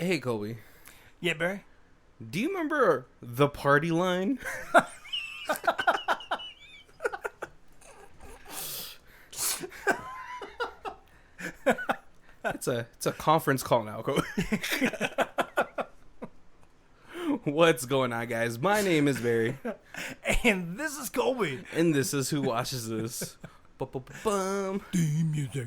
Hey, Colby. Yeah, Barry? Do you remember the party line? It's a conference call now, Colby. What's going on, guys? My name is Barry. And this is Colby. And this is Who Watches This. Bum. Theme music.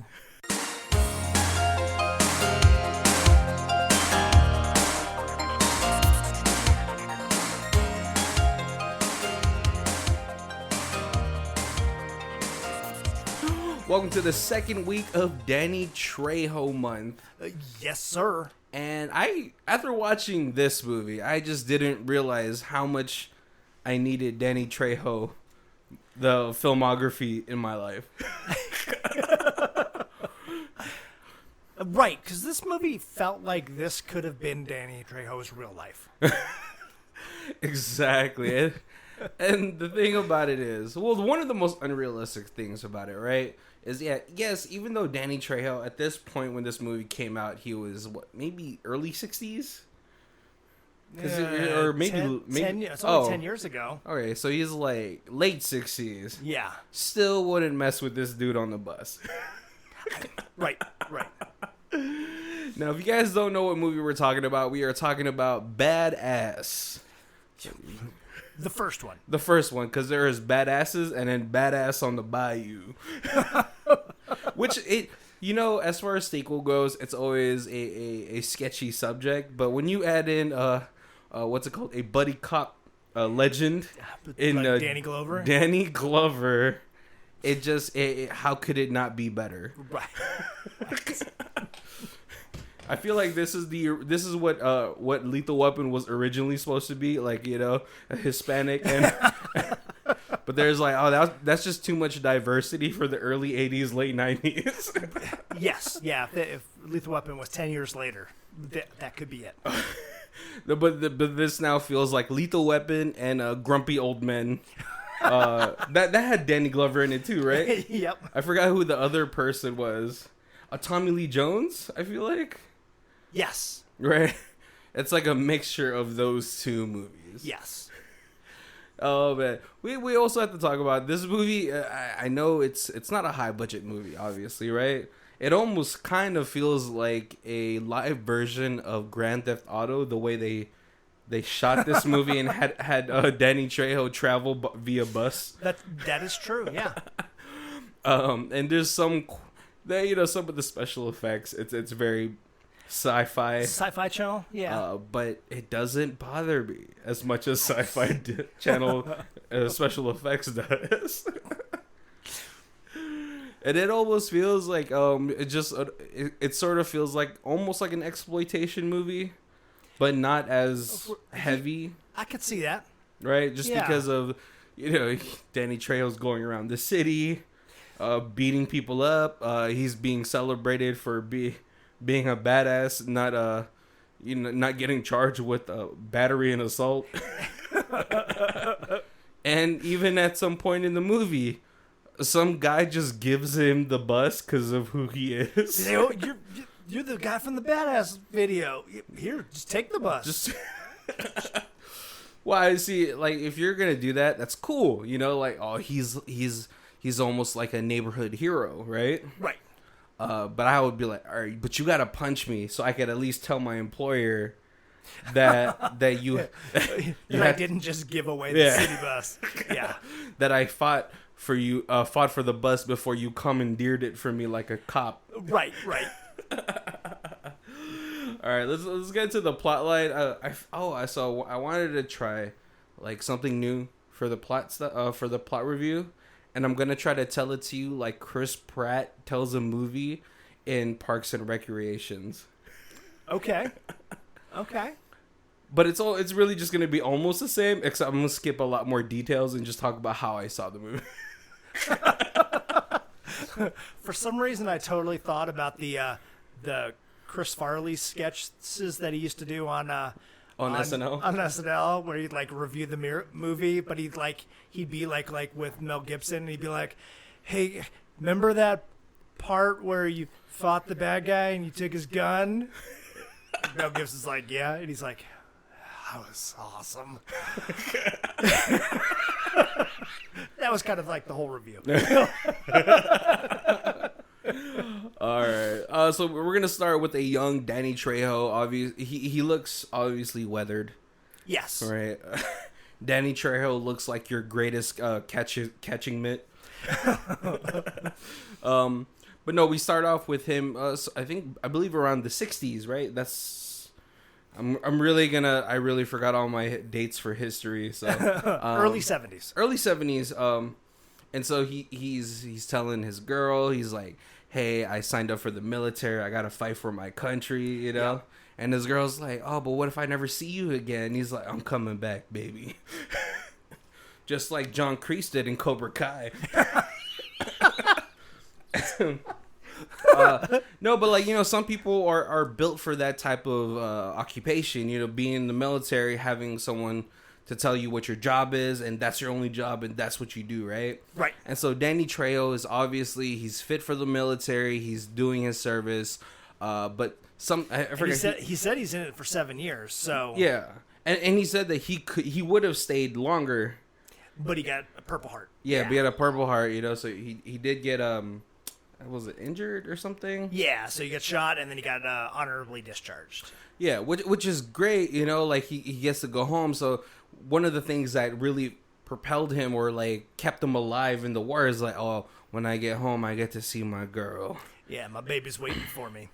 Welcome to the second week of Danny Trejo month. Yes, sir. And after watching this movie, I just didn't realize how much I needed Danny Trejo, the filmography in my life. Right, because this movie felt like this could have been Danny Trejo's real life. Exactly. And the thing about it is, well, one of the most unrealistic things about it, right, is, yes, even though Danny Trejo, at this point when this movie came out, he was, maybe early 60s? Or maybe... It's only 10 years ago. Okay, so he's like late 60s. Yeah. Still wouldn't mess with this dude on the bus. Right. Now, if you guys don't know what movie we're talking about, we are talking about Badass. The first one. The first one, because there is Badasses and then Badass on the Bayou. Which, as far as sequel goes, it's always a sketchy subject. But when you add in, what's it called? A buddy cop legend. In Danny Glover. Danny Glover. It just, how could it not be better? Right. I feel like this is what Lethal Weapon was originally supposed to be, like, a Hispanic, and but there's like, that's just too much diversity for the early 80s, late 90s. Yes, yeah. If Lethal Weapon was 10 years later, that could be it. But this now feels like Lethal Weapon and Grumpy Old Men. That had Danny Glover in it too, right? Yep. I forgot who the other person was. Tommy Lee Jones, I feel like. Yes. Right? It's like a mixture of those two movies. Yes. Oh, man. We also have to talk about this movie. I know it's not a high budget movie, obviously, right? It almost kind of feels like a live version of Grand Theft Auto, the way they shot this movie and had Danny Trejo travel via bus. That is true, yeah. And there's some of the special effects. It's very sci-fi. Sci-Fi Channel, yeah. But it doesn't bother me as much as Sci-Fi Channel special effects does. And it almost feels like it sort of feels like almost like an exploitation movie, but not as heavy. I could see that. Right? Just because of Danny Trejo's going around the city, beating people up. He's being celebrated for being a badass, not getting charged with battery and assault. And even at some point in the movie, some guy just gives him the bus because of who he is. You're the guy from the Badass video. Here, just take the bus. Well, I see. Like, if you're gonna do that, that's cool. He's almost like a neighborhood hero, right? Right. But I would be like, all right, but you gotta punch me so I could at least tell my employer that you I didn't just give away the city bus. Yeah. That I fought for the bus before you commandeered it from me like a cop. Right. All right, let's get to the plot line. I wanted to try like something new for the plot for the plot review. And I'm going to try to tell it to you like Chris Pratt tells a movie in Parks and Recreations. Okay. But it's really just going to be almost the same, except I'm going to skip a lot more details and just talk about how I saw the movie. For some reason, I totally thought about the Chris Farley sketches that he used to do on SNL? On SNL, where he'd like review the movie, but he'd be like with Mel Gibson, and he'd be like, "Hey, remember that part where you fought the bad guy and you took his gun?" Mel Gibson's like, yeah, and he's like, that was awesome. That was kind of like the whole review. All right. So we're gonna start with a young Danny Trejo. He looks obviously weathered. Yes. Right. Danny Trejo looks like your greatest catching mitt. But no, we start off with him. I believe around the 60s, right? I really forgot all my dates for history. So early 70s. Early 70s. And so he's telling his girl, he's like, hey, I signed up for the military. I got to fight for my country, you know? Yep. And his girl's like, oh, but what if I never see you again? And he's like, I'm coming back, baby. Just like John Kreese did in Cobra Kai. No, but like, you know, some people are built for that type of occupation, you know, being in the military, having someone to tell you what your job is, and that's your only job, and that's what you do, right? Right. And so Danny Trejo is obviously, he's fit for the military, he's doing his service, but I forget. He said he's in it for 7 years, so... Yeah, and he said that he would have stayed longer. But he got a Purple Heart. Yeah, but he had a Purple Heart, you know, so he did get, was it injured or something? Yeah, so he got shot, and then he got honorably discharged. Yeah, which is great, you know, like he gets to go home, so... One of the things that really propelled him or like kept him alive in the war is like, oh, when I get home, I get to see my girl. Yeah, my baby's waiting for me.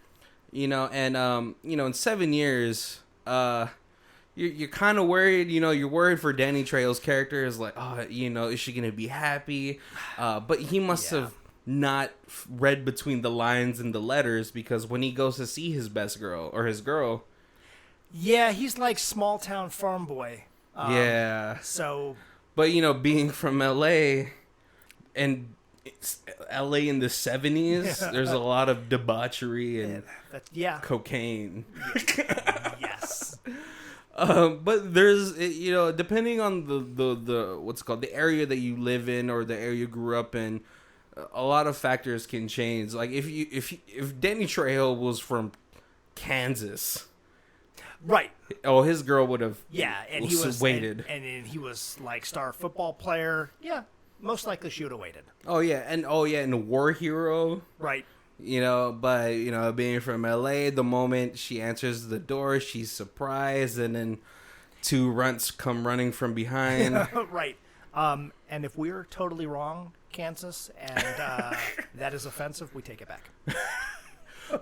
You know, and you know, in 7 years, you're kind of worried. You know, you're worried for Danny Trejo's character. Is like, oh, you know, is she gonna be happy? But he must have not read between the lines and the letters, because when he goes to see his best girl or his girl, yeah, he's like small town farm boy. Yeah. So, but you know, being from LA and it's LA in the 70s, there's a lot of debauchery and cocaine. Yes. But there's, you know, depending on the what's it called, the area that you live in or the area you grew up in, a lot of factors can change. Like if Danny Trejo was from Kansas, right? Oh, his girl would have waited, and he was like star football player. Yeah, most likely she would have waited. Oh yeah, and a war hero, right? You know, but you know, being from LA, the moment she answers the door, she's surprised, and then two runts come running from behind. Right. And if we're totally wrong, Kansas, and that is offensive, we take it back.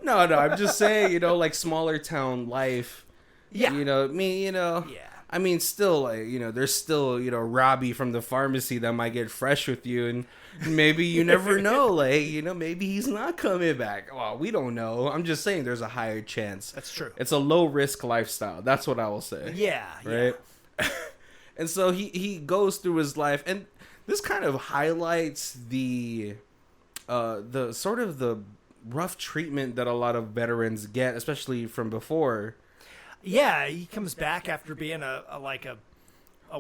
No, I'm just saying, you know, like smaller town life. Yeah. You know, I mean, still, like, you know, there's still, you know, Robbie from the pharmacy that might get fresh with you, and maybe you never know, like, you know, maybe he's not coming back. Well, we don't know. I'm just saying there's a higher chance. That's true. It's a low-risk lifestyle. That's what I will say. Yeah. Right? Yeah. And so he goes through his life, and this kind of highlights the sort of the rough treatment that a lot of veterans get, especially from before. Yeah, he comes back after being a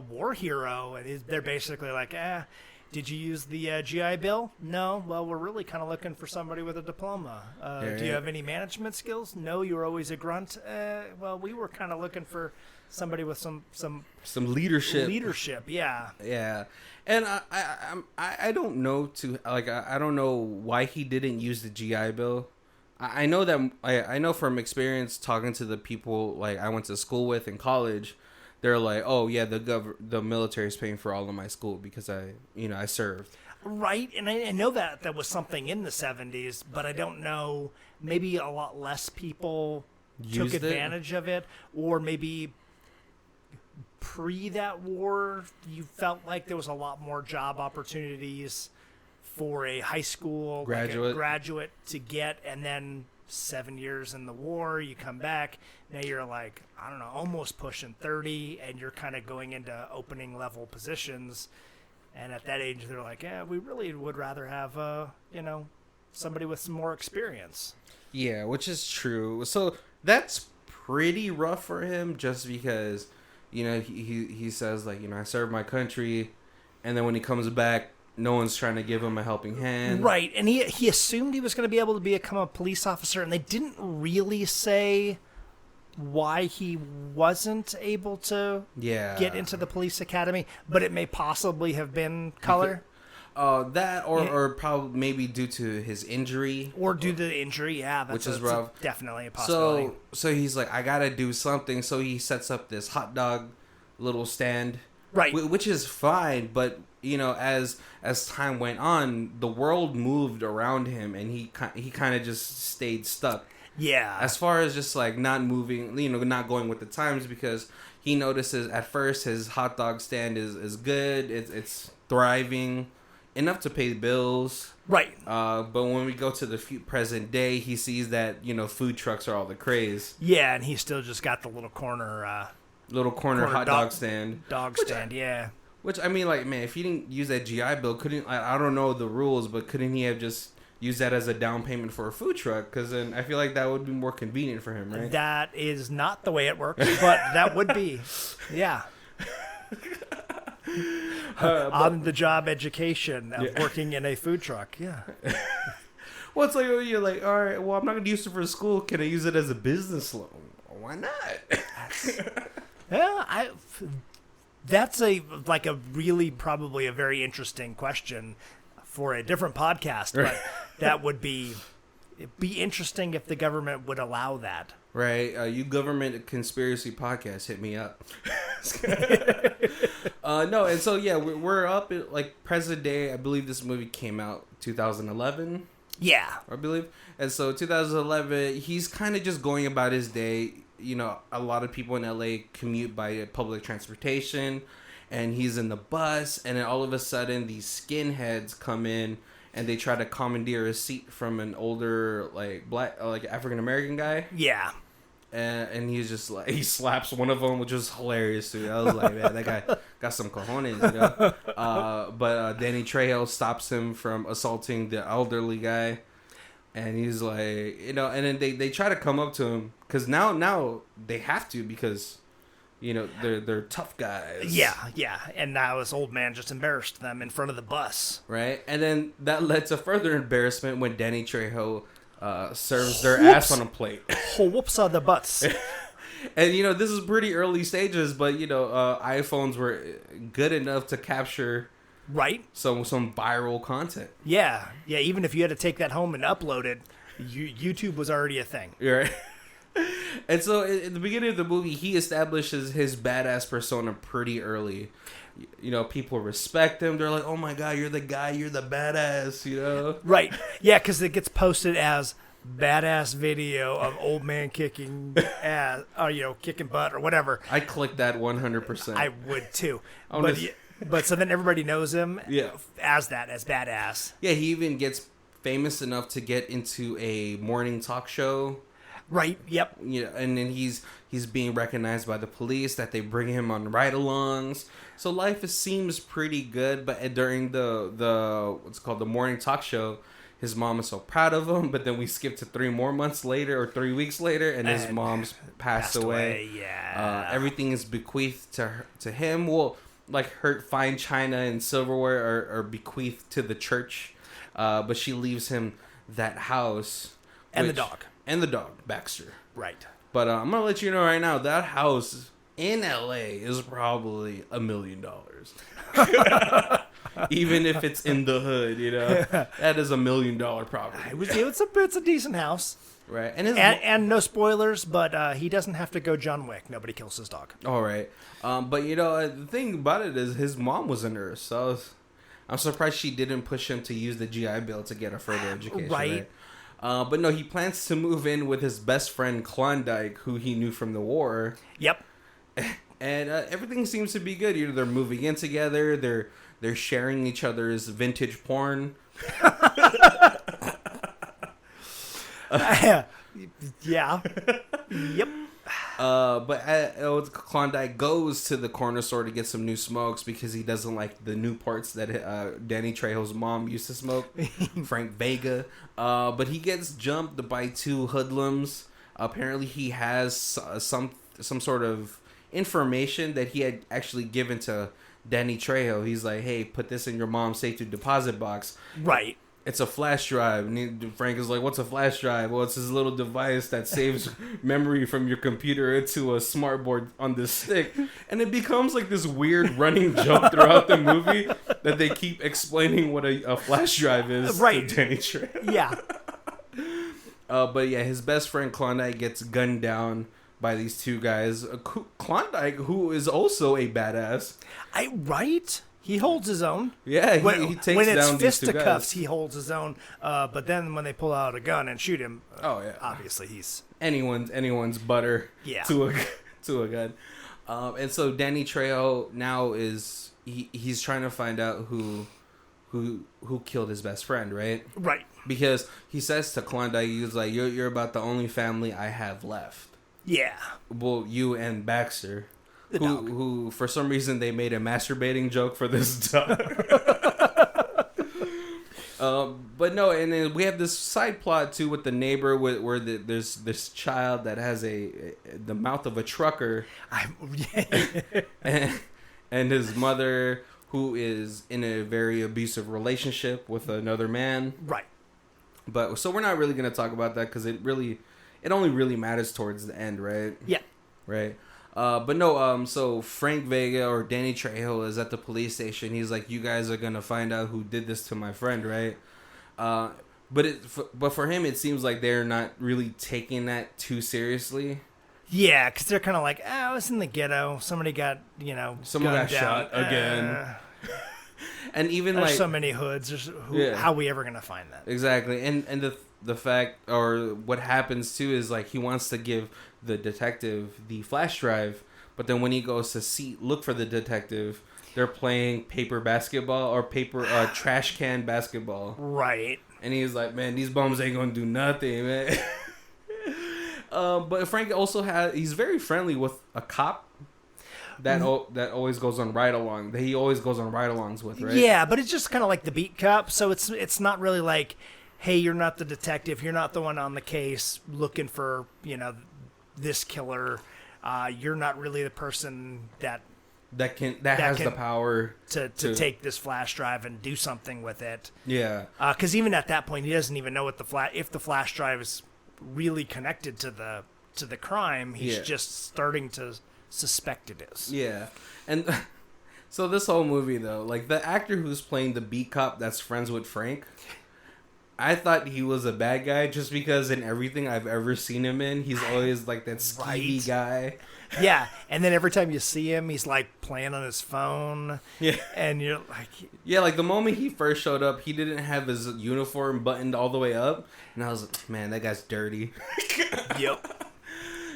war hero, and they're basically like, did you use the GI Bill? No. Well, we're really kind of looking for somebody with a diploma. Do you have any management skills? No, you were always a grunt. Well, we were kind of looking for somebody with some leadership. Leadership, yeah. Yeah. And I don't know I don't know why he didn't use the GI Bill. I know that I know from experience talking to the people like I went to school with in college, they're like, oh yeah, the military is paying for all of my school because I served. Right, and I know that was something in the 70s, but I don't know, maybe a lot less people took advantage of it, or maybe pre that war, you felt like there was a lot more job opportunities for a high school graduate to get, and then 7 years in the war, you come back, now you're like, I don't know, almost pushing 30, and you're kind of going into opening level positions, and at that age they're like, yeah, we really would rather have somebody with some more experience. Yeah, which is true. So that's pretty rough for him, just because, you know, he says, like, you know, I served my country, and then when he comes back, no one's trying to give him a helping hand. Right, and he assumed he was going to be able to become a police officer, and they didn't really say why he wasn't able to get into the police academy, but it may possibly have been color. That or probably maybe due to his injury. Or due to the injury, that's which is rough. Definitely a possibility. So he's like, I gotta do something. So he sets up this hot dog little stand. Right. Which is fine, but, you know, as time went on, the world moved around him, and he kind of just stayed stuck. Yeah. As far as just, like, not moving, you know, not going with the times, because he notices at first his hot dog stand is good, it's thriving, enough to pay bills. Right. But when we go to the present day, he sees that, you know, food trucks are all the craze. Yeah, and he's still just got the little corner hot dog stand. Yeah. Which, I mean, like, man, if he didn't use that GI Bill, I don't know the rules, but couldn't he have just used that as a down payment for a food truck? Because then I feel like that would be more convenient for him, right? That is not the way it works, but that would be. Yeah. On the job education of working in a food truck. Yeah. Well, it's like, you're like, all right, well, I'm not going to use it for school. Can I use it as a business loan? Why not? Yeah, that's really probably a very interesting question for a different podcast, but that would be interesting if the government would allow that. Right. You government conspiracy podcast, hit me up. No, and so, yeah, we're up at, like, present day. I believe this movie came out 2011. Yeah. I believe. And so 2011, he's kind of just going about his day. You know, a lot of people in LA commute by public transportation, and he's in the bus, and then all of a sudden these skinheads come in and they try to commandeer a seat from an older, like, black, like, African American guy. Yeah. And he's just like, he slaps one of them, which was hilarious, dude. I was like, man, that guy got some cojones, you know. But Danny Trejo stops him from assaulting the elderly guy. And he's like, you know, and then they try to come up to him because now they have to, because, you know, they're tough guys. Yeah. And now this old man just embarrassed them in front of the bus. Right. And then that led to further embarrassment when Danny Trejo serves their ass on a plate. Whoops on the butts. And, you know, this is pretty early stages, but, you know, iPhones were good enough to capture... Right. Some viral content. Yeah. Even if you had to take that home and upload it, YouTube was already a thing. Right. And so in the beginning of the movie, he establishes his badass persona pretty early. You know, people respect him. They're like, oh my God, you're the guy, you're the badass, you know? Right. Yeah, because it gets posted as badass video of old man kicking ass, or, you know, kicking butt or whatever. I clicked that 100%. I would too. But But so then everybody knows him as badass. Yeah, he even gets famous enough to get into a morning talk show. Right, yep. You know, and then he's being recognized by the police, that they bring him on ride-alongs. So life seems pretty good, but during the what's called the morning talk show, his mom is so proud of him, but then we skip to 3 more months later or 3 weeks later, and his mom's passed away. Yeah. Everything is bequeathed to him. Well, like her fine china and silverware are bequeathed to the church, but she leaves him that house and the dog Baxter. Right. But I'm gonna let you know right now, that house in LA is probably $1 million. Even if it's in the hood, you know, that is $1 million property. It's a decent house. Right. And no spoilers, but he doesn't have to go John Wick. Nobody kills his dog. All right. But, you know, the thing about it is his mom was a nurse. So I'm surprised she didn't push him to use the GI Bill to get a further education. Right. But no, he plans to move in with his best friend Klondike, who he knew from the war. Yep. And everything seems to be good. You know, they're moving in together. They're sharing each other's vintage porn. Yeah. Yep. But Klondike goes to the corner store to get some new smokes because he doesn't like the new parts that Danny Trejo's mom used to smoke, Frank Vega. But he gets jumped by 2 hoodlums. Apparently, he has some sort of information that he had actually given to Danny Trejo. He's like, "Hey, put this in your mom's safety deposit box." Right. it's a flash drive. And Frank is like, what's a flash drive? Well, it's this little device that saves memory from your computer into a smart board on this stick. And it becomes like this weird running joke throughout the movie that they keep explaining what a flash drive is to Danny Trejo. Yeah. But yeah, his best friend Klondike gets gunned down by these two guys. Klondike, who is also a badass. Right? He holds his own. Yeah, he takes down these two guys. When it's fisticuffs, he holds his own. But then when they pull out a gun and shoot him, obviously he's anyone's butter. Yeah. To a gun. And so Danny Trejo now he's trying to find out who killed his best friend, right? Right. Because he says to Klondike, he's like, "You're about the only family I have left." Yeah. Well, you and Baxter. Who for some reason they made a masturbating joke for this dog. But no, and then we have this side plot too with the neighbor where there's this child that has the mouth of a trucker, and his mother who is in a very abusive relationship with another man. Right. But so we're not really going to talk about that because it only really matters towards the end, right? Yeah. Right. But no, so Frank Vega or Danny Trejo is at the police station. He's like, you guys are going to find out who did this to my friend, right? But for him, it seems like they're not really taking that too seriously. Yeah, because they're kind of like, I was in the ghetto. Somebody got, someone got shot again. And even there's like so many hoods. How are we ever going to find that? Exactly. And the fact, or what happens too, is like he wants to give the detective the flash drive, but then when he goes to look for the detective, they're playing paper basketball or trash can basketball. Right. And he's like, man, these bums ain't gonna do nothing, man. But Frank also he's very friendly with a cop that always goes on ride-along. That he always goes on ride-alongs with, right? Yeah, but it's just kind of like the beat cop, so it's not really like, hey, you're not the detective, you're not the one on the case looking for, this killer. You're not really the person that has the power to take this flash drive and do something with it. Yeah. Because even at that point, he doesn't even know what if the flash drive is really connected to the crime. He's just starting to suspect it is. Yeah. And so this whole movie, though, like the actor who's playing the beat cop that's friends with Frank, I thought he was a bad guy just because in everything I've ever seen him in, he's always like that skeevy guy. Yeah, and then every time you see him, he's like playing on his phone. Yeah, and you're like, yeah, like the moment he first showed up, he didn't have his uniform buttoned all the way up, and I was like, man, that guy's dirty. Yep.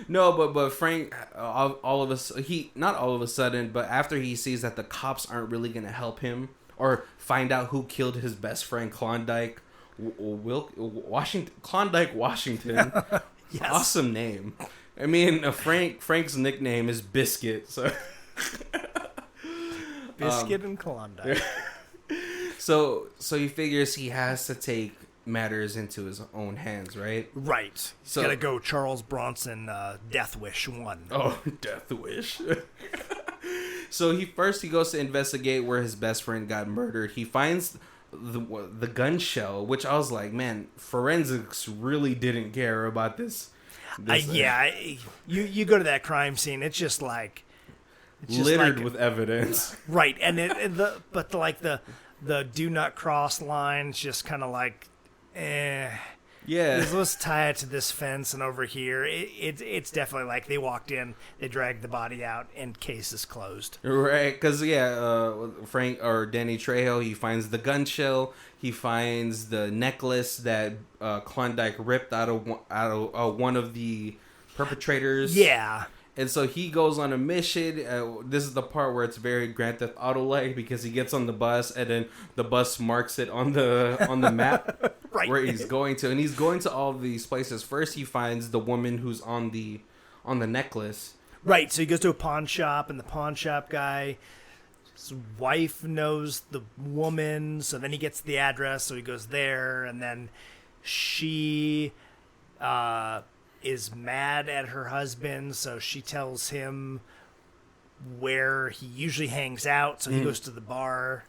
No, but Frank, not all of a sudden, but after he sees that the cops aren't really gonna help him or find out who killed his best friend Klondike. Klondike Washington. Yes. Awesome name. I mean, Frank's nickname is Biscuit, so Biscuit and Klondike. So he figures he has to take matters into his own hands, right? Right. So gotta go Charles Bronson, Death Wish 1. Oh, Death Wish. So he goes to investigate where his best friend got murdered. He finds the gun shell, which I was like, man, forensics really didn't care about this. You go to that crime scene, it's just like littered with evidence, right? And the do not cross lines just kind of like, yeah, let's tie it to this fence and over here. It's definitely like they walked in, they dragged the body out, and case is closed. Right, because Frank or Danny Trejo, he finds the gun shell, he finds the necklace that Klondike ripped out of one of the perpetrators. Yeah. And so he goes on a mission. This is the part where it's very Grand Theft Auto-like because he gets on the bus and then the bus marks it on the map right. Where he's going to, and he's going to all these places. First, he finds the woman who's on the necklace. Right. So he goes to a pawn shop, and the pawn shop guy, his wife knows the woman. So then he gets the address. So he goes there, and then she is mad at her husband, so she tells him where he usually hangs out. So he goes to the bar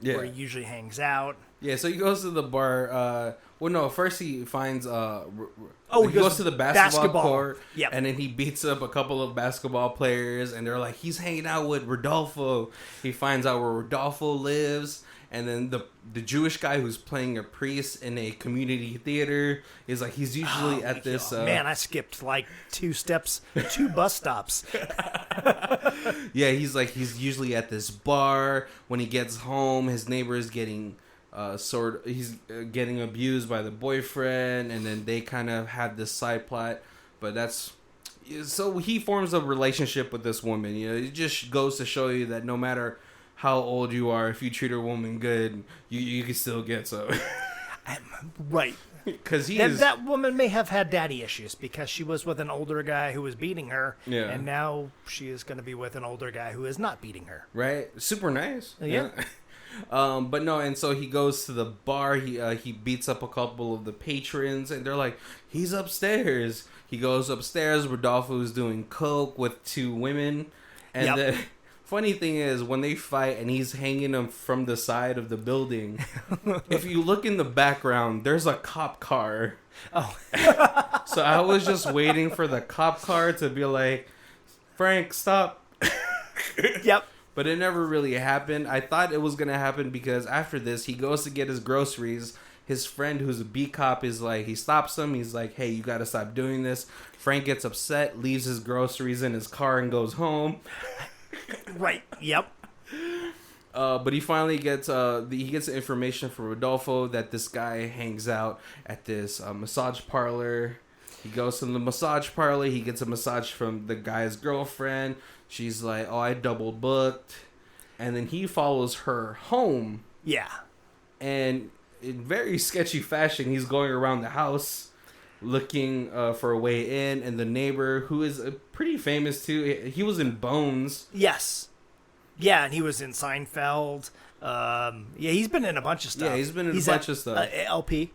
where he usually hangs out. Yeah, so he goes to the bar. Well, no, first he finds... he goes to the basketball court, yep. And then he beats up a couple of basketball players, and they're like, he's hanging out with Rodolfo. He finds out where Rodolfo lives, and then the Jewish guy who's playing a priest in a community theater is like, he's usually at this... man, I skipped like 2 bus stops. Yeah, he's usually at this bar. When he gets home, his neighbor is getting... he's getting abused by the boyfriend, and then they kind of have this side plot, but so he forms a relationship with this woman. You know, it just goes to show you that no matter how old you are, if you treat a woman good, you can still get so. Right. Because that woman may have had daddy issues because she was with an older guy who was beating her, and now she is going to be with an older guy who is not beating her. Right. Super nice. Yeah. But no, and so he goes to the bar. He beats up a couple of the patrons, and they're like, he's upstairs. He goes upstairs. Rodolfo's doing coke with 2 women, and the funny thing is, when they fight and he's hanging them from the side of the building, if you look in the background, there's a cop car. Oh, so I was just waiting for the cop car to be like, Frank, stop. Yep. But it never really happened. I thought it was going to happen because after this, he goes to get his groceries. His friend, who's a beat cop, is like, he stops him. He's like, hey, you got to stop doing this. Frank gets upset, leaves his groceries in his car and goes home. Right. Yep. But he finally gets information from Rodolfo that this guy hangs out at this massage parlor. He goes to the massage parlor. He gets a massage from the guy's girlfriend. She's like, oh, I double booked. And then he follows her home. Yeah. And in very sketchy fashion, he's going around the house looking for a way in. And the neighbor, who is pretty famous too, he was in Bones. Yes. Yeah, and he was in Seinfeld. He's been in a bunch of stuff. Yeah, he's been in a bunch of stuff. LP.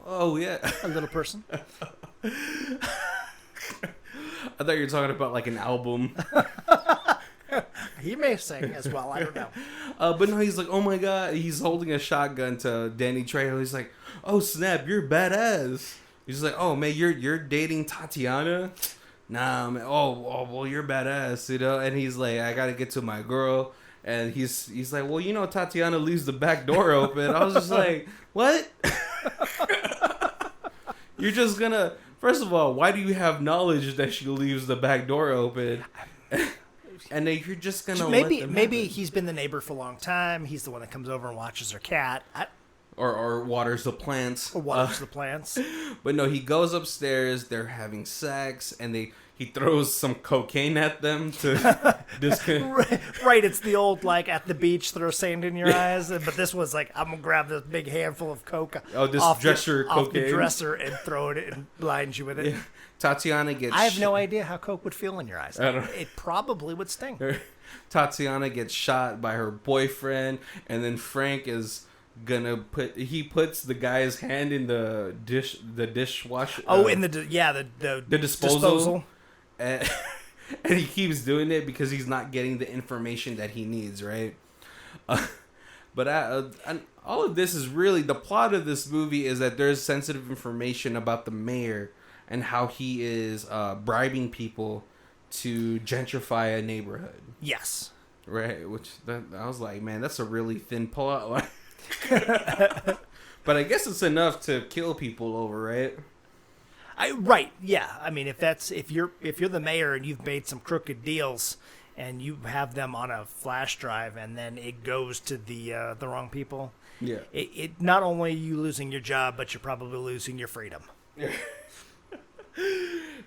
Oh, yeah. A little person. I thought you were talking about like an album. He may sing as well. I don't know. But no, he's like, oh my God. He's holding a shotgun to Danny Trejo. He's like, oh snap, you're badass. He's like, oh man, you're dating Tatiana? Nah, man. Oh, well, you're badass, you know? And he's like, I gotta get to my girl. And he's like, well, you know, Tatiana leaves the back door open. I was just like, what? You're just gonna... First of all, why do you have knowledge that she leaves the back door open? And then you're just gonna maybe he's been the neighbor for a long time. He's the one that comes over and watches her cat. Or waters the plants. Or waters the plants. But no, he goes upstairs. They're having sex, and he throws some cocaine at them to right, it's the old, like, at the beach, throw sand in your eyes. But this was like, I'm going to grab this big handful of coke off the dresser and throw it and blind you with it. Yeah. Tatiana gets... I have no idea how coke would feel in your eyes. It probably would sting. Tatiana gets shot by her boyfriend, and then Frank is... he puts the guy's hand in the dishwasher. In the disposal. And he keeps doing it because he's not getting the information that he needs, right? But all of this is really, the plot of this movie is that there's sensitive information about the mayor and how he is bribing people to gentrify a neighborhood. Yes. Right, I was like, man, that's a really thin plot line. But I guess it's enough to kill people over, right? Right, yeah. I mean, if you're the mayor and you've made some crooked deals and you have them on a flash drive and then it goes to the wrong people, yeah, it not only are you losing your job, but you're probably losing your freedom.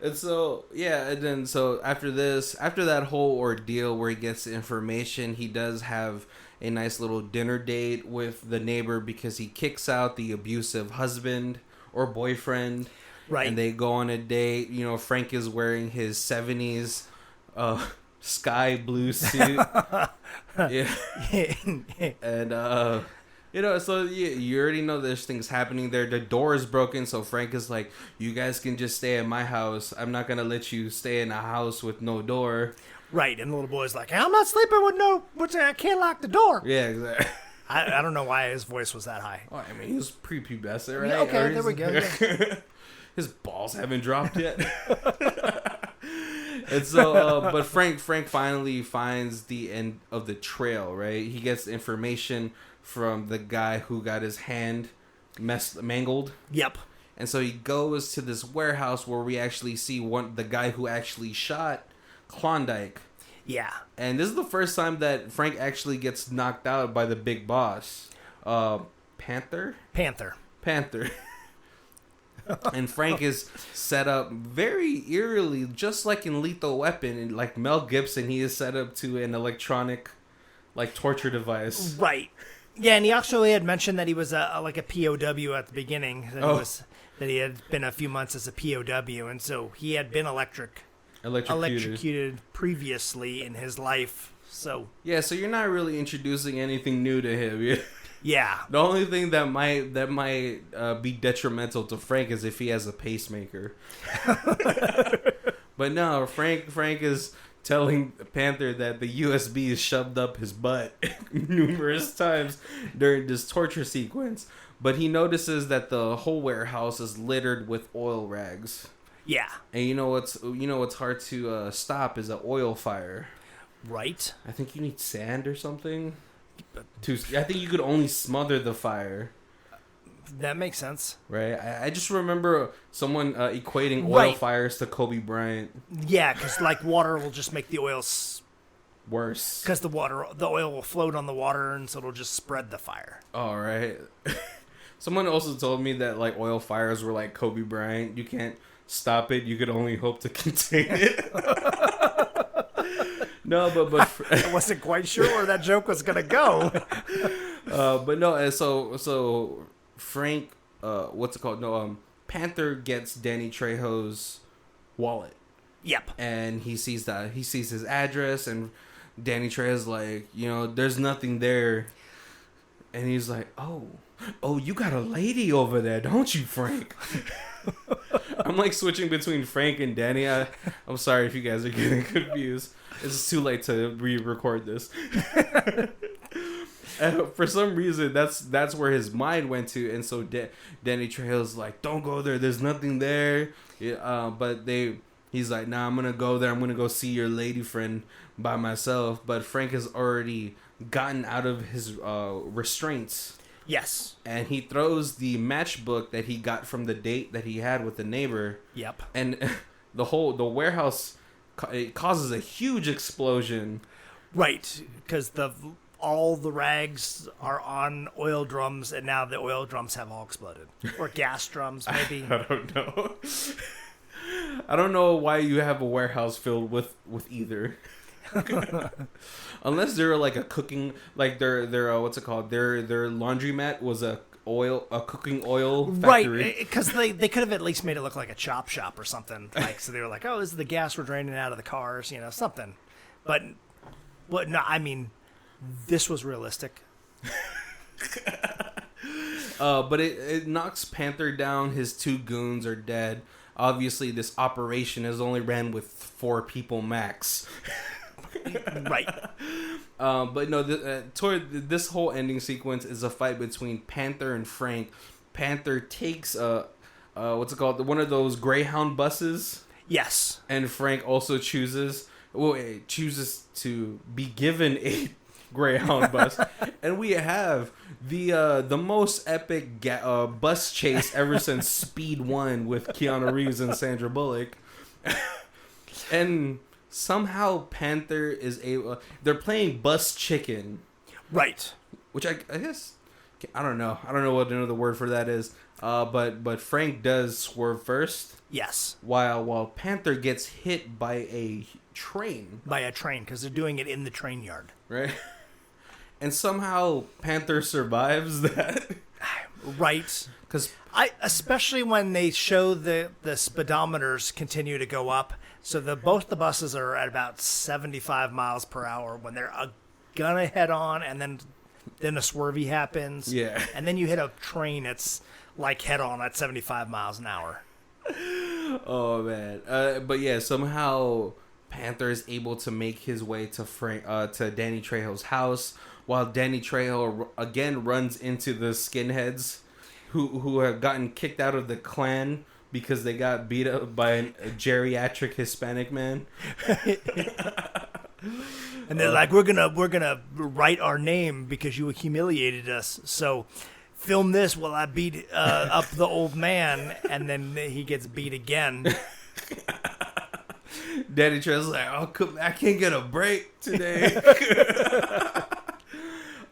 And so, yeah, and then so after that whole ordeal where he gets the information, he does have a nice little dinner date with the neighbor because he kicks out the abusive husband or boyfriend. Right. And they go on a date. You know, Frank is wearing his 70s sky blue suit. Yeah. And, you know, so you already know there's things happening there. The door is broken, so Frank is like, you guys can just stay at my house. I'm not going to let you stay in a house with no door. Right, and the little boy's like, I'm not sleeping with I can't lock the door. Yeah, exactly. I don't know why his voice was that high. Oh, I mean, he was prepubescent, right? Yeah, okay, there we go. Yeah. His balls haven't dropped yet. And so, but Frank finally finds the end of the trail, right? He gets information from the guy who got his hand mangled. Yep. And so he goes to this warehouse where we actually see the guy who actually shot Klondike. Yeah. And this is the first time that Frank actually gets knocked out by the big boss. Panther. And Frank is set up very eerily, just like in Lethal Weapon. And like Mel Gibson, he is set up to an electronic, like, torture device. Right. Yeah, and he actually had mentioned that he was a POW at the beginning. That he had been a few months as a POW, and so he had been electrocuted previously in his life. So yeah, so you're not really introducing anything new to him. Yeah. The only thing that might be detrimental to Frank is if he has a pacemaker. But no, Frank is telling Panther that the USB is shoved up his butt numerous times during this torture sequence. But he notices that the whole warehouse is littered with oil rags. Yeah. And you know what's hard to stop is an oil fire. Right. I think you need sand or something. I think you could only smother the fire. That makes sense. Right? I just remember someone equating oil fires to Kobe Bryant. Yeah, because like water will just make the oil worse. Because the oil will float on the water, and so it'll just spread the fire. All right. Someone also told me that like oil fires were like Kobe Bryant. You can't stop it. You could only hope to contain it. No, but I wasn't quite sure where that joke was gonna go. But no, so Frank, what's it called? No, Panther gets Danny Trejo's wallet. Yep. And he sees his address, and Danny Trejo's like, there's nothing there. And he's like, oh, you got a lady over there, don't you, Frank? I'm like switching between Frank and Danny. I'm sorry if you guys are getting confused. It's too late to re-record this. And for some reason, that's where his mind went to, and so Danny Trejo's like, "Don't go there. There's nothing there." Yeah, but he's like, "Nah, I'm gonna go there. I'm gonna go see your lady friend by myself." But Frank has already gotten out of his restraints. Yes. And he throws the matchbook that he got from the date that he had with the neighbor. Yep. And the warehouse, it causes a huge explosion. Right, because all the rags are on oil drums, and now the oil drums have all exploded. Or gas drums, maybe. I don't know. I don't know why you have a warehouse filled with either. Unless they're like a cooking, like their what's it called? Their laundromat was a cooking oil factory. Right, because they could have at least made it look like a chop shop or something. Like, so they were like, oh, this is the gas we're draining out of the cars, something. But no, I mean, this was realistic. But it knocks Panther down. His two goons are dead. Obviously, this operation has only ran with 4 people max. Right. But no, toward this whole ending sequence is a fight between Panther and Frank. Panther takes what's it called? One of those Greyhound buses. Yes. And Frank also chooses to be given a Greyhound bus. And we have the most epic bus chase ever since Speed 1 with Keanu Reeves and Sandra Bullock. And somehow Panther is able... They're playing bus chicken. Right. Which I guess... I don't know. I don't know what another word for that is. But Frank does swerve first. Yes. While Panther gets hit by a train. By a train, because they're doing it in the train yard. Right. And somehow Panther survives that. Right. Because especially when they show the speedometers continue to go up. So both the buses are at about 75 miles per hour when they're gonna head on, and then a swervy happens. Yeah. And then you hit a train that's like head on at 75 miles an hour. Oh man. But yeah, somehow Panther is able to make his way to Danny Trejo's house, while Danny Trejo again runs into the skinheads who have gotten kicked out of the Klan because they got beat up by a geriatric Hispanic man. And they're like, we're gonna write our name because you humiliated us. So film this while I beat up the old man, and then he gets beat again. Danny Trejo's like, I can't get a break today.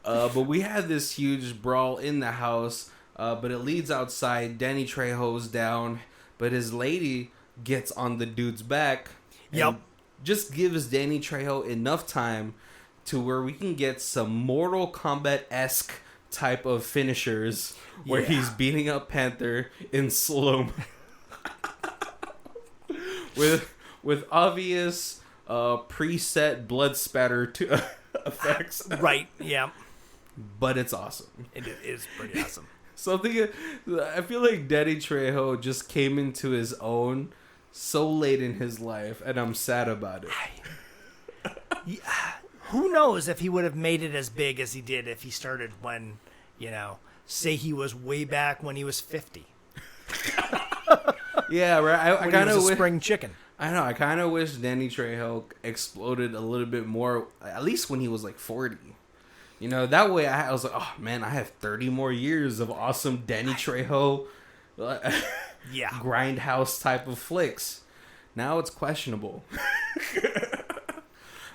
But we had this huge brawl in the house, but it leads outside. Danny Trejo's down, but his lady gets on the dude's back. Yep. Just gives Danny Trejo enough time to where we can get some Mortal Kombat-esque type of finishers where he's beating up Panther in slow with obvious preset blood spatter effects. Right, yeah. But it's awesome. It is pretty awesome. I feel like Danny Trejo just came into his own so late in his life, and I'm sad about it. Who knows if he would have made it as big as he did if he started when, say he was way back when he was 50. Yeah, right. I kind of wish spring chicken. I know. I kind of wish Danny Trejo exploded a little bit more, at least when he was like 40. That way I was like, oh man, I have 30 more years of awesome Danny Trejo. Grindhouse type of flicks. Now it's questionable.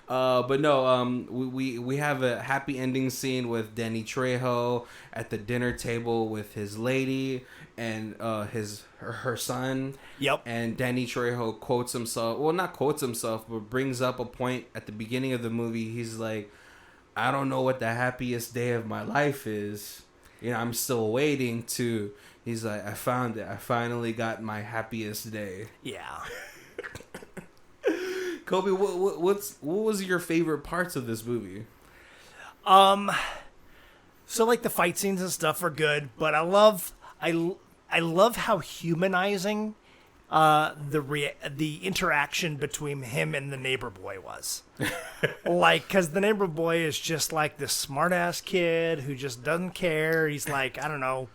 But no, we have a happy ending scene with Danny Trejo at the dinner table with his lady and her son. Yep. And Danny Trejo quotes himself. Well, not quotes himself, but brings up a point at the beginning of the movie. He's like, I don't know what the happiest day of my life is. I'm still waiting to... He's like, I found it. I finally got my happiest day. Yeah. Kobe, what was your favorite parts of this movie? So like the fight scenes and stuff are good, but I love how humanizing the interaction between him and the neighbor boy was. Like, because the neighbor boy is just like this smart ass kid who just doesn't care. He's like, I don't know,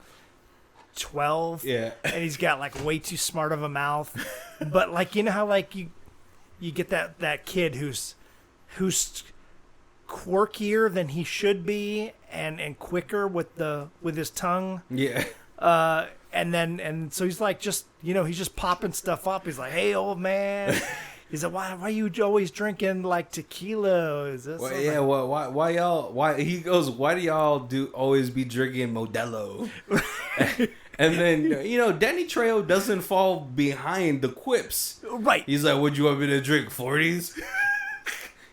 12. Yeah. And he's got like way too smart of a mouth. But like, how like you get that kid who's quirkier than he should be and quicker with his tongue. Yeah. And so he's like, just, he's just popping stuff up. He's like, hey, old man. He's like, why are you always drinking like tequila? Is this? Well, yeah. Well, why y'all? Why he goes? Why do y'all always be drinking Modelo? And then Danny Trejo doesn't fall behind the quips. Right. He's like, would you want me to drink 40s?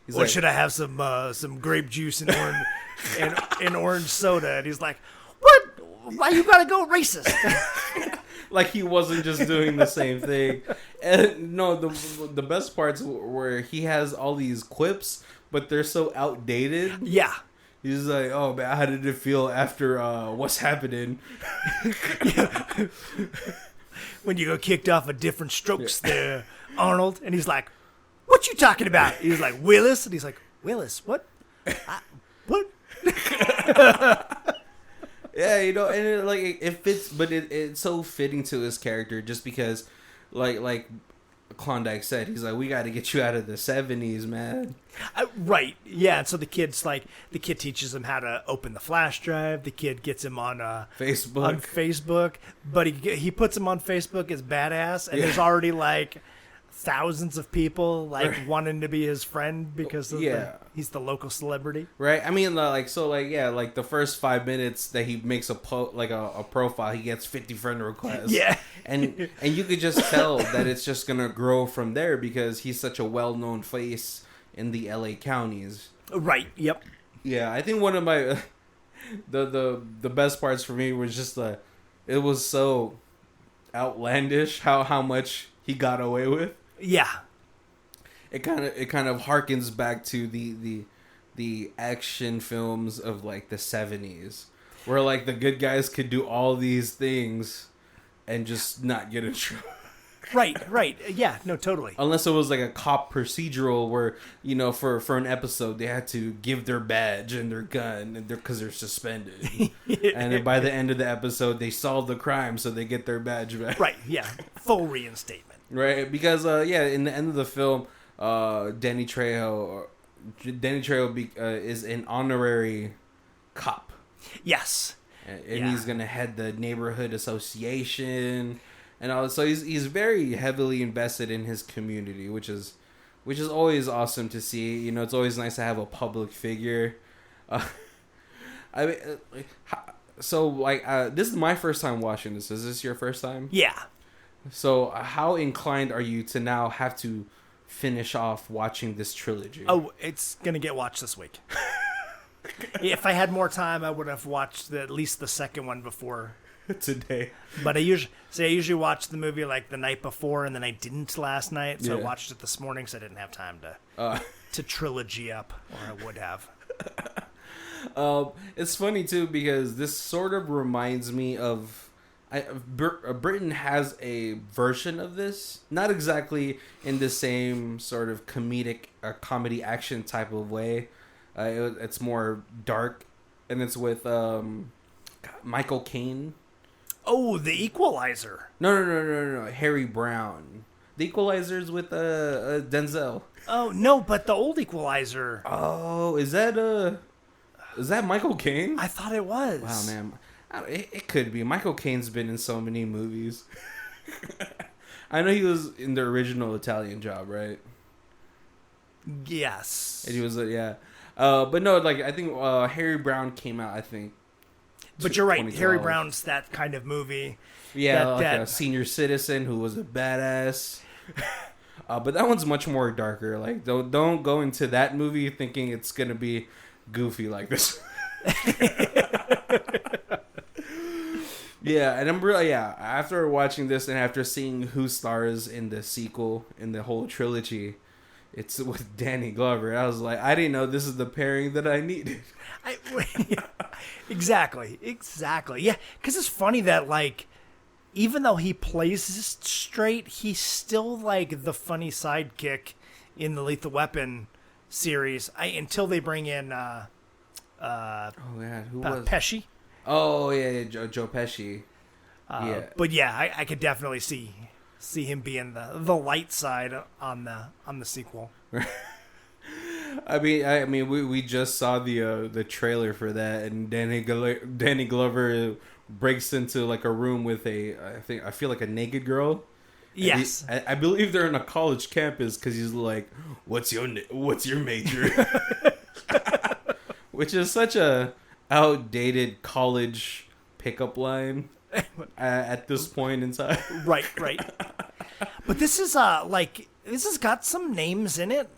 Or like, should I have some grape juice and orange soda? And he's like, what? Why you gotta go racist? Like he wasn't just doing the same thing. And no, the best parts where he has all these quips, but they're so outdated. Yeah. He's like, oh man, how did it feel after what's happening? When you got kicked off of different strokes there, Arnold. And he's like, what you talking about? He's like, Willis. And he's like, Willis, what? What? Yeah, and it fits, but it's so fitting to his character just because, like Klondike said, he's like, we got to get you out of the 70s, man. Right, yeah. And so the kid teaches him how to open the flash drive. The kid gets him on Facebook, but he puts him on Facebook as badass, and there's already like thousands of people like wanting to be his friend because of he's the local celebrity, right? I mean, like the first 5 minutes that he makes a profile, he gets 50 friend requests. Yeah, and you could just tell that it's just gonna grow from there because he's such a well-known face in the LA counties. Right. Yep. Yeah, I think one of my the best parts for me was just it was so outlandish how much he got away with. Yeah, it kind of harkens back to the action films of like the 70s, where like the good guys could do all these things and just not get in trouble. Right. Yeah, no, totally. Unless it was like a cop procedural where, for an episode they had to give their badge and their gun and because they're suspended. And then by the end of the episode they solve the crime so they get their badge back. Right, yeah. Full reinstatement. Right, because in the end of the film, Danny Trejo is an honorary cop. Yes. And he's gonna head the neighborhood association, and all. So he's very heavily invested in his community, which is always awesome to see. It's always nice to have a public figure. I mean, this is my first time watching this. Is this your first time? Yeah. So how inclined are you to now have to finish off watching this trilogy? Oh, it's gonna get watched this week. If I had more time, I would have watched at least the second one before today. But I usually watch the movie like the night before, and then I didn't last night, so I watched it this morning, so I didn't have time to trilogy up, or I would have. It's funny too because this sort of reminds me of. Britain has a version of this, not exactly in the same sort of comedy action type of way. It's more dark, and it's with Michael Caine. Oh, The Equalizer. No. Harry Brown. The Equalizer's with Denzel. Oh no, but the old Equalizer. Oh, is that Michael Caine? I thought it was. Wow, man. It could be. Michael Caine's been in so many movies. I know he was in the original Italian Job, right? Yes. And he was, but no, I think Harry Brown came out, I think. But you're right. Harry Brown's that kind of movie. Yeah, a senior citizen who was a badass. But that one's much more darker. Like, don't go into that movie thinking it's going to be goofy like this. Yeah, and I'm really, after watching this and after seeing who stars in the sequel, in the whole trilogy, it's with Danny Glover. I was like, I didn't know this is the pairing that I needed. Exactly. Yeah, because it's funny that, like, even though he plays this straight, he's still, like, the funny sidekick in the Lethal Weapon series. Until they bring in, who was Pesci. Oh yeah, Joe Pesci. But yeah, I could definitely see him being the light side on the sequel. I mean, we just saw the trailer for that, and Danny Glover breaks into like a room with I feel like a naked girl. Yes, I believe they're on a college campus because he's like, "What's your major?" Which is such a outdated college pickup line at this point in time. Right. But this is this has got some names in it.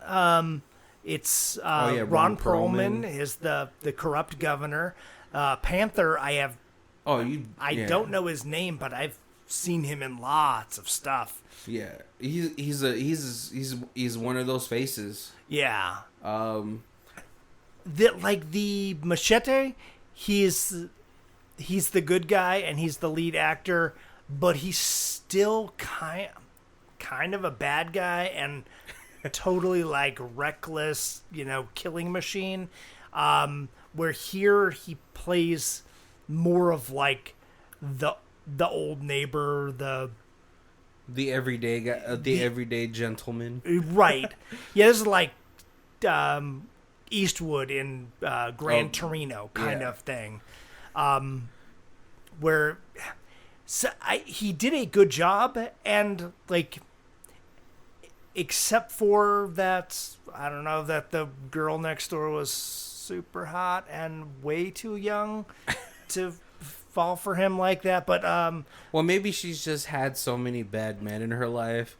It's Ron Perlman is the corrupt governor. Panther, I don't know his name, but I've seen him in lots of stuff. Yeah, he's one of those faces. Yeah. The Machete, he's the good guy and he's the lead actor, but he's still kind of a bad guy and totally like reckless, killing machine. Where here he plays more of like the old neighbor, the everyday guy, the everyday gentleman. Right. Yeah, this is like Eastwood in Gran Torino kind of thing, where he did a good job, and like, except for that, I don't know, that the girl next door was super hot and way too young to fall for him like that. But well, maybe she's just had so many bad men in her life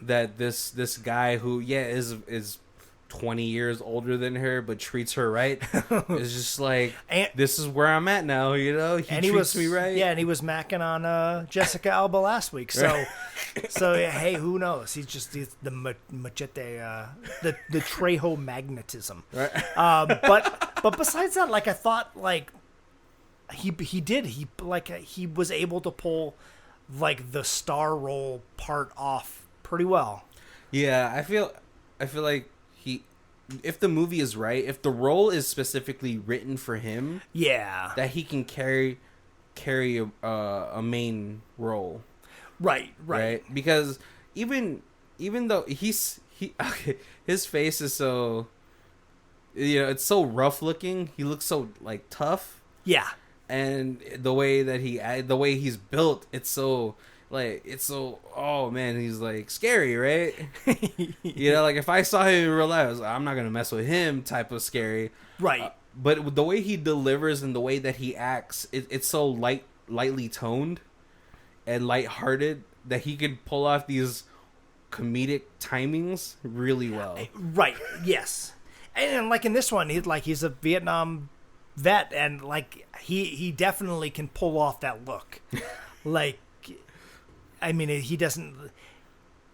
that this guy who is 20 years older than her but treats her right is just like, this is where I'm at now, he treats me right. Yeah, and he was macking on Jessica Alba last week, so hey, who knows, he's the machete, the Trejo magnetism, right? But besides that, like, I thought, like, he was able to pull like the star role part off pretty well. Yeah, I feel like if the movie is right, if the role is specifically written for him, that he can carry a main role. Right. Because even though okay, his face is so, it's so rough looking. He looks so like tough. Yeah. And the way he's built, it's so oh man, he's like scary, right? Like if I saw him in real life, I was like, I'm not gonna mess with him type of scary. Right. But the way he delivers and the way that he acts, it's so lightly toned and lighthearted that he can pull off these comedic timings really well. Right. Yes. And like in this one, he's a Vietnam vet, and like he definitely can pull off that look. Like, I mean, he doesn't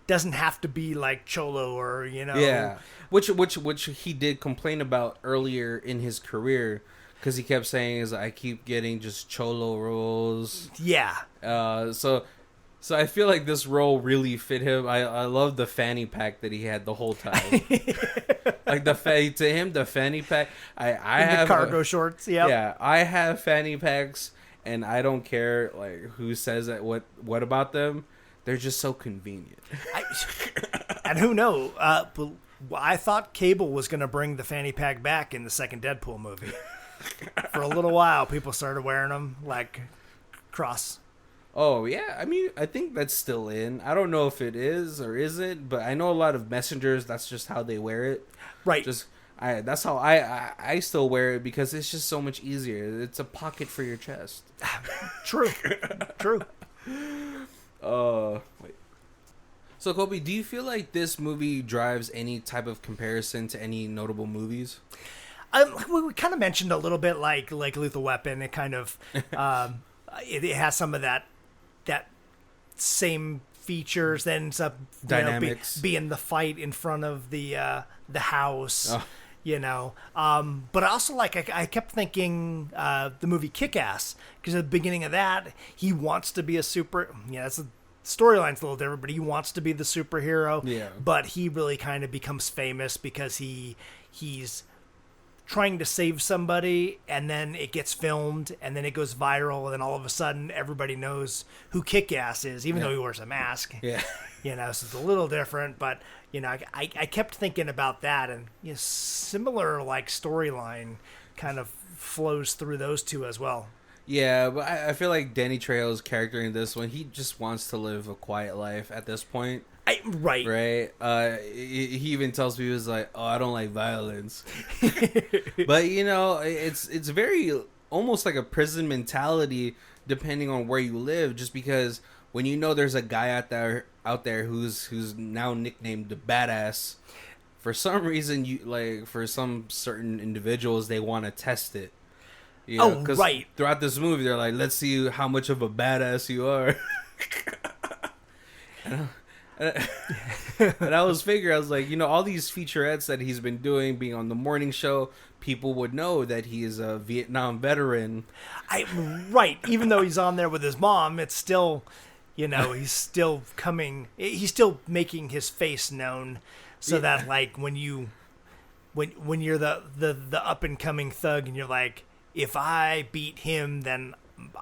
have to be like Cholo or Yeah, which he did complain about earlier in his career, because he kept saying I keep getting just Cholo roles. Yeah. So I feel like this role really fit him. I love the fanny pack that he had the whole time. Like the fanny pack. I have the cargo shorts. Yep. Yeah, I have fanny packs, and I don't care like who says that. What about them? They're just so convenient. And who knows? I thought Cable was going to bring the fanny pack back in the second Deadpool movie. For a little while, people started wearing them like cross. Oh, yeah. I mean, I think that's still in. I don't know if it is or isn't, but I know a lot of messengers, that's just how they wear it. Right. That's how I still wear it, because it's just so much easier. It's a pocket for your chest. True. Wait. So, Kobe, do you feel like this movie drives any type of comparison to any notable movies? We kind of mentioned a little bit like Lethal Weapon. It kind of it has some of that same features. Then ends up dynamics, being the fight in front of the house. Oh. But also I kept thinking the movie Kick-Ass, because at the beginning of that he wants to be a super. That's the storyline's a little different, but he wants to be the superhero. Yeah. But he really kind of becomes famous because he's trying to save somebody, and then it gets filmed, and then it goes viral, and then all of a sudden everybody knows who Kick-Ass is, even though he wears a mask. Yeah. So it's a little different, but I kept thinking about that, and similar like storyline kind of flows through those two as well. Yeah, but I feel like Danny Trejo's character in this one, he just wants to live a quiet life at this point. Right. He even tells me, he was like, "Oh, I don't like violence." But it's very almost like a prison mentality, depending on where you live. Just because when there's a guy out there who's now nicknamed the Badass, for some reason for some certain individuals, they want to test it. Right. Throughout this movie, they're like, "Let's see how much of a badass you are." And I was like, all these featurettes that he's been doing, being on the morning show, people would know that he is a Vietnam veteran. Right. Even though he's on there with his mom, it's still, he's still making his face known, so that like when you're the up and coming thug, and you're like, if I beat him, then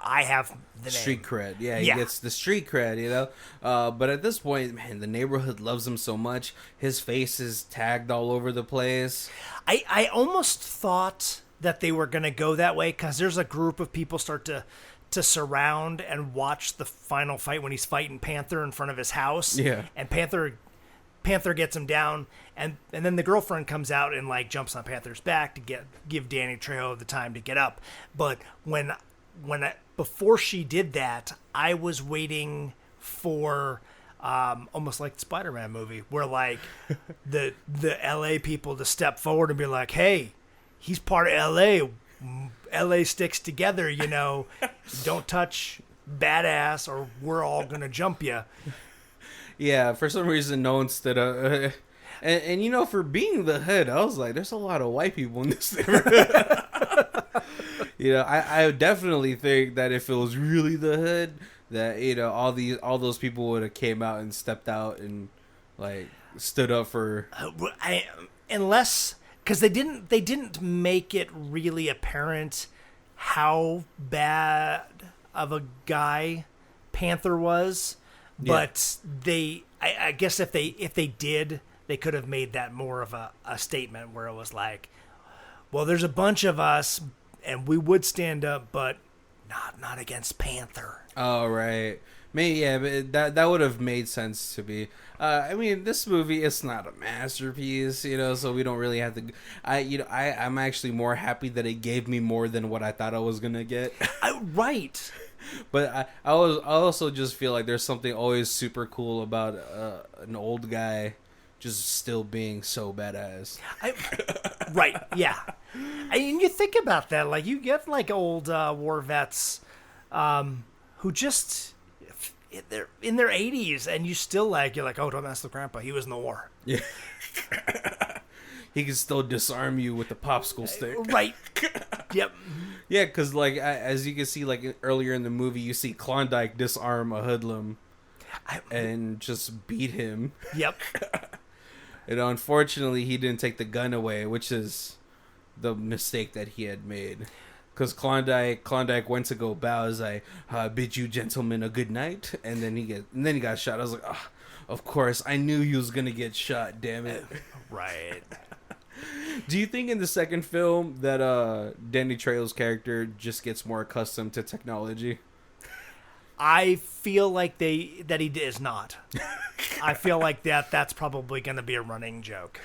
I have the street cred. Yeah, he gets the street cred, But at this point, man, the neighborhood loves him so much. His face is tagged all over the place. I almost thought that they were going to go that way, because there's a group of people start to surround and watch the final fight when he's fighting Panther in front of his house. Yeah. And Panther gets him down, and then the girlfriend comes out and like jumps on Panther's back to give Danny Trejo the time to get up. But before she did that, I was waiting for almost like the Spider-Man movie, where like the LA people to step forward and be like, "Hey, he's part of LA. LA sticks together, Don't touch Badass, or we're all gonna jump you." Yeah, for some reason, no one stood up. And for being the hood, I was like, there's a lot of white people in this neighborhood. I definitely think that if it was really the hood, that all those people would have came out and stepped out and like stood up for. Unless because they didn't make it really apparent how bad of a guy Panther was, but I guess if they did, they could have made that more of a statement where it was like, well, there's a bunch of us and we would stand up, but not against Panther. Oh, right. Maybe, yeah, but that would have made sense to me. I mean, this movie is not a masterpiece, so we don't really have to. I'm actually more happy that it gave me more than what I thought I was gonna get. Right. But I also just feel like there's something always super cool about an old guy just still being so badass. Right, yeah. And you think about that, like you get like old war vets who just they're in their 80s, and you're like, oh, don't mess with Grandpa. He was in the war. Yeah. He can still disarm you with a popsicle stick. Right. Yep. Yeah, because like as you can see, like earlier in the movie, you see Klondike disarm a hoodlum and just beat him. Yep. And unfortunately, he didn't take the gun away, which is the mistake that he had made. Because Klondike went to go bow as I bid you gentlemen a good night, and then he got shot. I was like, oh, of course, I knew he was gonna get shot. Damn it! Right. Do you think in the second film that Danny Trejo's character just gets more accustomed to technology? I feel like that he is not. I feel like that's probably going to be a running joke.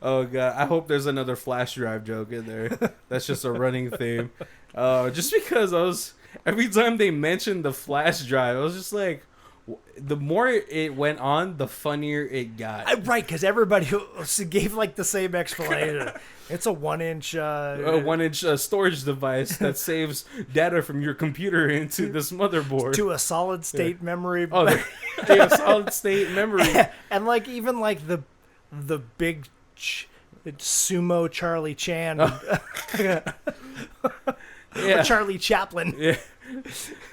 Oh god, I hope there's another flash drive joke in there. That's just a running theme. Just because every time they mentioned the flash drive, I was just like, the more it went on, the funnier it got. Right, because everybody gave like the same explanation. It's a 1-inch storage device that saves data from your computer into this motherboard to a solid state memory. Oh, a solid state memory, and like even like the big sumo Charlie Chan, or Charlie Chaplin. Yeah.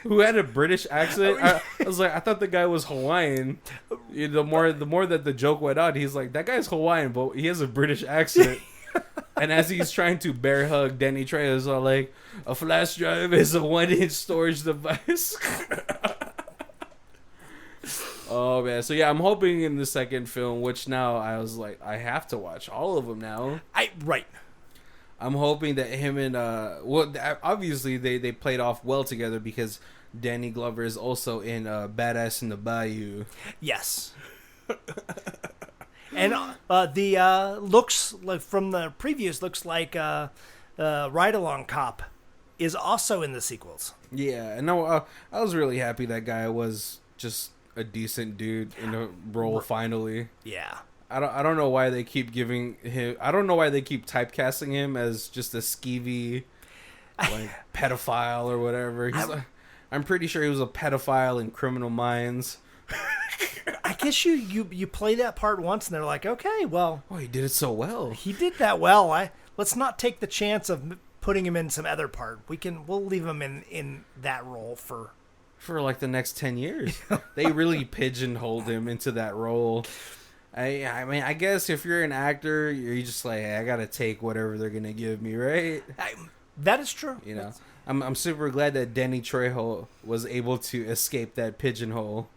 Who had a British accent. I was like, I thought the guy was Hawaiian. The more that the joke went on, he's like, that guy's Hawaiian, but he has a British accent. And as he's trying to bear hug Danny Trejo, is all like, a flash drive is a 1-inch storage device. Oh man, so yeah, I'm hoping in the second film, which now I was like, I have to watch all of them now. Right. I'm hoping that him and obviously they played off well together because Danny Glover is also in Badass in the Bayou. Yes. And the looks like from the previews looks like Ride Along Cop is also in the sequels. Yeah, and I was really happy that guy was just a decent dude in a role finally. Yeah. I don't know why they keep giving him. I don't know why they keep typecasting him as just a skeevy, like pedophile or whatever. I'm pretty sure he was a pedophile in Criminal Minds. I guess you play that part once and they're like, okay, well, he did it so well. He did that well. Let's not take the chance of putting him in some other part. We'll leave him in that role for like the next 10 years. They really pigeonholed him into that role. I mean, I guess if you're an actor, you're just like, hey, I gotta take whatever they're gonna give me, right? That is true. I'm super glad that Danny Trejo was able to escape that pigeonhole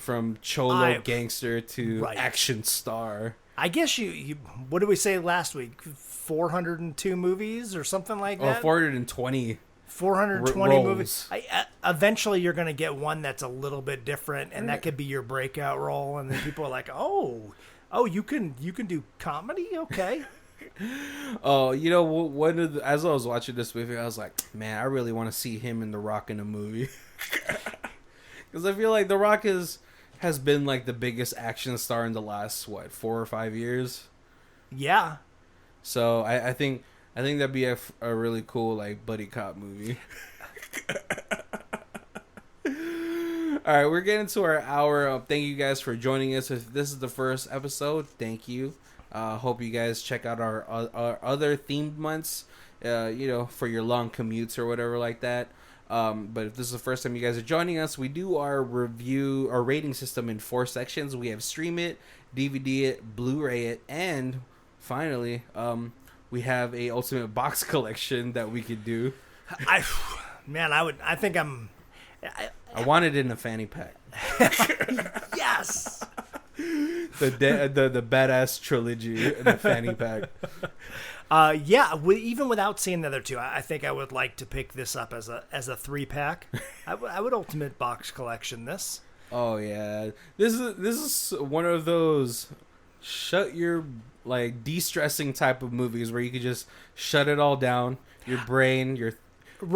from cholo gangster to action star. I guess you what did we say last week? 402 movies or something like that? 420. 420 movies. Eventually, you're going to get one that's a little bit different, and that could be your breakout role. And then people are like, "Oh, you can do comedy, okay?" Oh, as I was watching this movie, I was like, "Man, I really want to see him and The Rock in a movie," because I feel like The Rock has been like the biggest action star in the last 4 or 5 years. Yeah. So I think that'd be a really cool like buddy cop movie. All right, we're getting to our hour. Thank you guys for joining us. If this is the first episode, thank you. Hope you guys check out our other themed months. For your long commutes or whatever like that. But if this is the first time you guys are joining us, we do our rating system in 4 sections. We have Stream It, DVD It, Blu-ray It, and finally, we have a Ultimate Box Collection that we could do. I want it in a fanny pack. Yes. The badass trilogy in a fanny pack. Even without seeing the other two, I think I would like to pick this up as a 3-pack. I would Ultimate Box Collection this. Oh yeah, this is one of those shut your de-stressing type of movies where you could just shut it all down, your brain,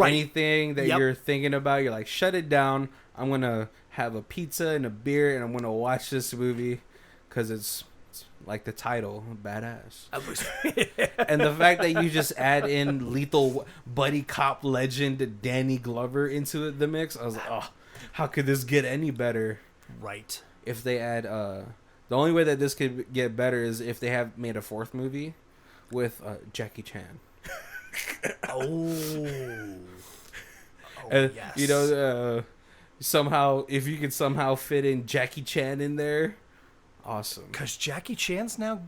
anything that you're thinking about, you're like, shut it down. I'm gonna have a pizza and a beer, and I'm gonna watch this movie because it's like the title, badass. And the fact that you just add in lethal buddy cop legend Danny Glover into the mix, I was like, oh, how could this get any better? Right. If they add, the only way that this could get better is if they have made a 4th movie with Jackie Chan. And, yes. Somehow, if you could somehow fit in Jackie Chan in there, awesome. Because Jackie Chan's now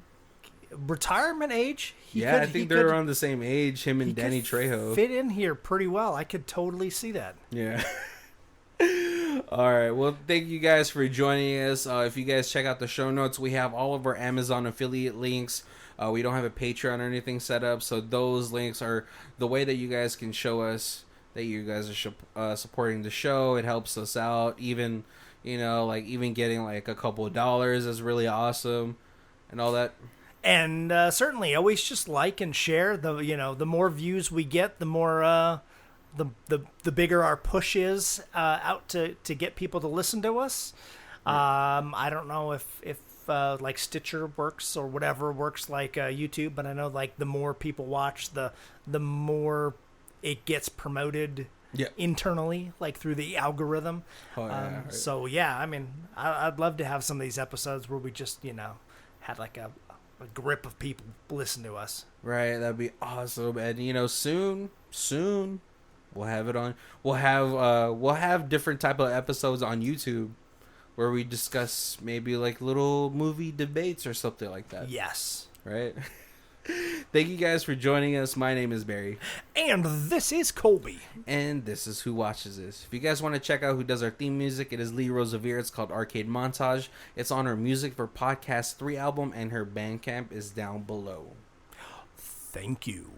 retirement age. I think they're around the same age, him and Danny Trejo. Fit in here pretty well. I could totally see that. Yeah. All right. Well, thank you guys for joining us. If you guys check out the show notes, we have all of our Amazon affiliate links. We don't have a Patreon or anything set up, so those links are the way that you guys can show us that you guys are supporting the show. It helps us out. Even, even getting a couple of dollars is really awesome and all that. And certainly always just like and share. The more views we get, the more the bigger our push is out to get people to listen to us. I don't know if Stitcher works or whatever works like YouTube, but I know the more people watch, the more it gets promoted internally, through the algorithm. Right. So I mean, I'd love to have some of these episodes where we just had a grip of people listen to us. Right, that'd be awesome. And soon we'll have it on. We'll have different type of episodes on YouTube where we discuss maybe little movie debates or something like that. Yes. Right? Thank you guys for joining us. My name is Barry. And this is Colby. And this is Who Watches This. If you guys want to check out who does our theme music, it is Lee Rosevere. It's called Arcade Montage. It's on her Music for Podcast 3 album, and her Bandcamp is down below. Thank you.